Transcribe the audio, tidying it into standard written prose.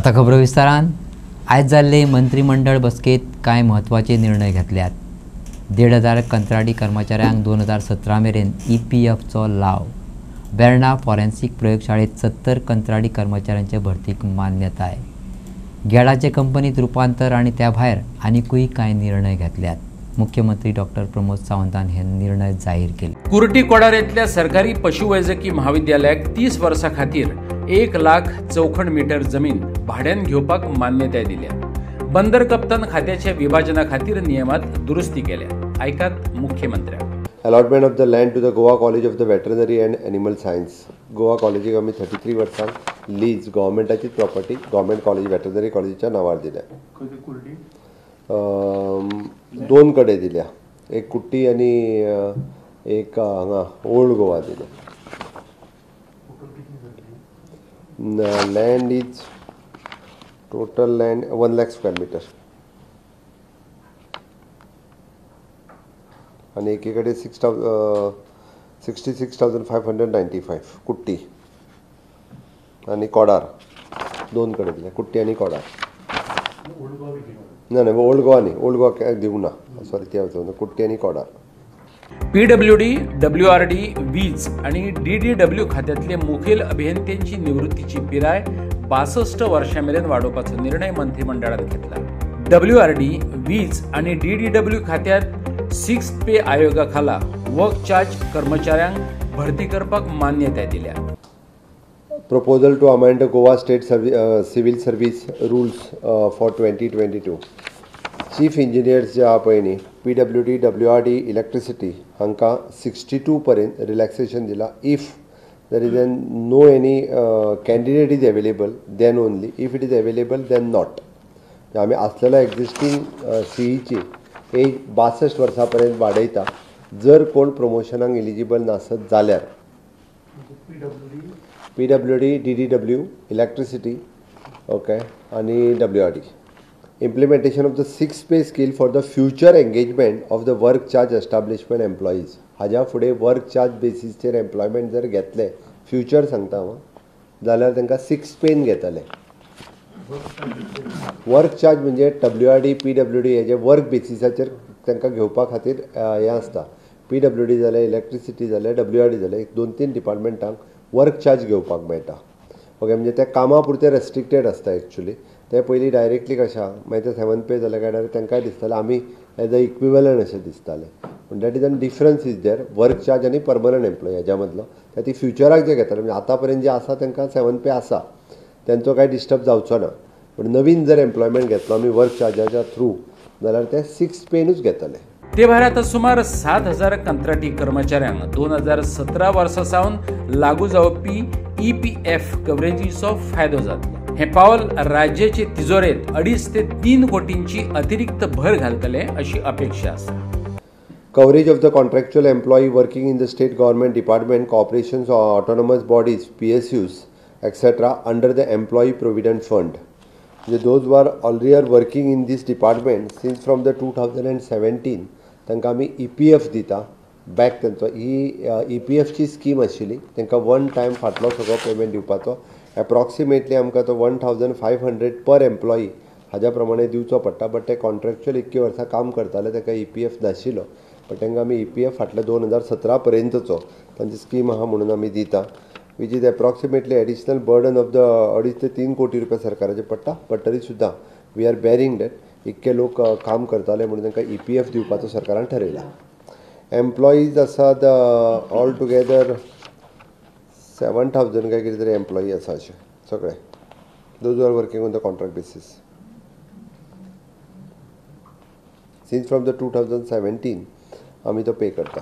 आता खबर विस्तारान आज जाल्ले मंत्रिमंडळ बसकेत कांय म्हत्वाचे निर्णय घेतल्यात। 1,500 कंत्राटी कर्मचाऱ्यांक 2017 मेरेन EPFचो लाव। बेर्ना फॉरेन्सिक प्रयोगशाळेत 70 कंत्राटी कर्मचाऱ्यांच्या भरतीक मान्यताय। गेडाचे कंपनीत रूपांतर आणि त्या भायर आनीकूय कांय निर्णय घेतल्यात। मुख्यमंत्री डॉक्टर प्रमोद सावंतान हे निर्णय जाहीर केले। कुर्टी कोडारेंतल्या सरकारी पशुवैजकी महाविद्यालयाक 30 वर्सां खातीर 1 लाख चौखण मीटर जमीन भाड्यान घेवपाक मान्यताय दिल्या। बंदर कप्तान खात्याच्या विभाजना खातीर नियमात दुरुस्ती केल्या। ऐकात मुख्यमंत्र्या। Allotment of the land to the Goa College of the Veterinary and Animal Science. Goa College आमी 33 वर्सां लीज गव्हर्मेंटाची प्रॉपर्टी गव्हर्मेंट कॉलेज वेटरनरी कॉलेजच्या नावार दिल्या। दोन कडे दिल्या, एक कुट्टी आणि एक हांगा ओल्ड गोवा दिल्या। Land is total land 1 lakh square metre आणि एकीकडे 66,595 कुट्टी आणि कोडार दोन कडे दिल्या, कुट्टी आणि कोडार। नाही ओल्ड गोवा नाही, ओल्ड गोवा दिवंक ना, सॉरी ते कुट्टी आणि कोडार। PWD, WRD, वीज आणि DDW खात्यातले मुखेल अभियंत्यांची निवृत्तीची पिराय 62 वर्षां मेरेन वाडोवपाचो निर्णय मंत्रिमंडळान घेतला। WRD, वीज आणि DDW खात्यात 6 पे आयोगा खाला वर्क चार्ज कर्मचाऱ्यांक भरती करपाक मान्यताय दिल्या। Proposal to amend the Goa State Civil Service Rules for 2022. Chief Engineers जे पळय PWD, WRD, Electricity हांकां 62 पर्यंत रिलॅक्सेशन दिला। If there is no any candidate is available, then only. If it is available, then not. आमी असलेल्या existing CE ची age 62 वर्सां वाडयता। जर कोण प्रमोशनाक एलिजिबल नासत जाल्यार PWD, DDW, Electricity, okay, आणि WRD. Implementation of the 6 pay scale for the future engagement of the work charge establishment employees. हाज्या फुडें वर्क चार्ज बेसिसचेर एम्प्लॉयमेंट जर घेतले, फ्युचर सांगता हांव, जाल्यार तांकां 6 पेन घेतले। वर्क चार्ज म्हणजे WRD, PWD हेजे वर्क बेसिसाचेर तांकां घेवपा खातीर हें आसता। PWD जाल्यार इलेक्ट्रिसिटी जाल्यार WRD जाल्यार 2-3 डिपार्टमेंटांक वर्क चार्ज घेवपाक मेळटा। ओके, म्हणजे ते कामा पुरते रेस्ट्रिक्टेड आसता एक्चुअली। ते पयलीं डायरेक्टली कशा मागीर ते 7 पे जाले काय डायरेक्ट तांकांय दिसतालें आमी एज अ इक्विवलंट अशें दिसतालें। पूण दॅट इज अन difference is there work charge आनी परमनंट एम्प्लॉय हेज्या मदलो। ती फ्युचराक जे घेताले म्हणजे आतां पर्यंत जे आसा तांकां 7 पे आसा, तांचो कांय डिस्टर्ब जावचो ना। पूण नवीन जर एम्प्लॉयमेंट घेतलो आमी वर्क चार्जाच्या थ्रू जाल्यार ते 6 पेनूच घेतले। ते भायर आतां सुमार 7,000 कंत्राटी कर्मचाऱ्यांक 2017 वर्सा सावन लागू जावपी EPF कव्हरेजीचो फायदो जातलो। हे पावल राज्याचे तिजोरेत 2.5 ते 3 कोटींची अतिरिक्त भर घालतले अशी अपेक्षा आसा। Coverage of the contractual employee working in the state government department, corporations or autonomous bodies, PSUs, etc. under the Employee Provident Fund. Those who are already working in this department since from the 2017, तांकां आमी EPF दिता back. तांचो ही EPF ची scheme आशिल्ली, तांकां 1 time फाटलो सगळो payment दिवपाचो। एप्रॉक्सिमेटली आमकां तो 1,500 पर एम्प्लॉई हाज्या प्रमाणे दिवचो पडटा। बट ते कॉन्ट्रॅक्च्युअल 21 वर्सां काम करताले, ताका EPF नाशिल्लो, बट तांकां आमी EPF फाटल्या 2017 पर्यंतचो तांची स्कीम आहा म्हणून आमी दिता, which is approximately additional burden of the 2.5 ते 3 कोटी रुपया सरकाराचे पडटा। बट तरी सुद्दां वी आर बेरिंग दॅट। इतके लोक काम करताले म्हणून तांकां EPF दिवपाचो सरकारान ठरयला। एम्प्लॉईज आसात ऑल टुगेदर 7,000 काय कितें तरी एम्प्लॉई आसा अशे सगळे, those are working on the contract basis since from the 2017 आमी तो पे करता।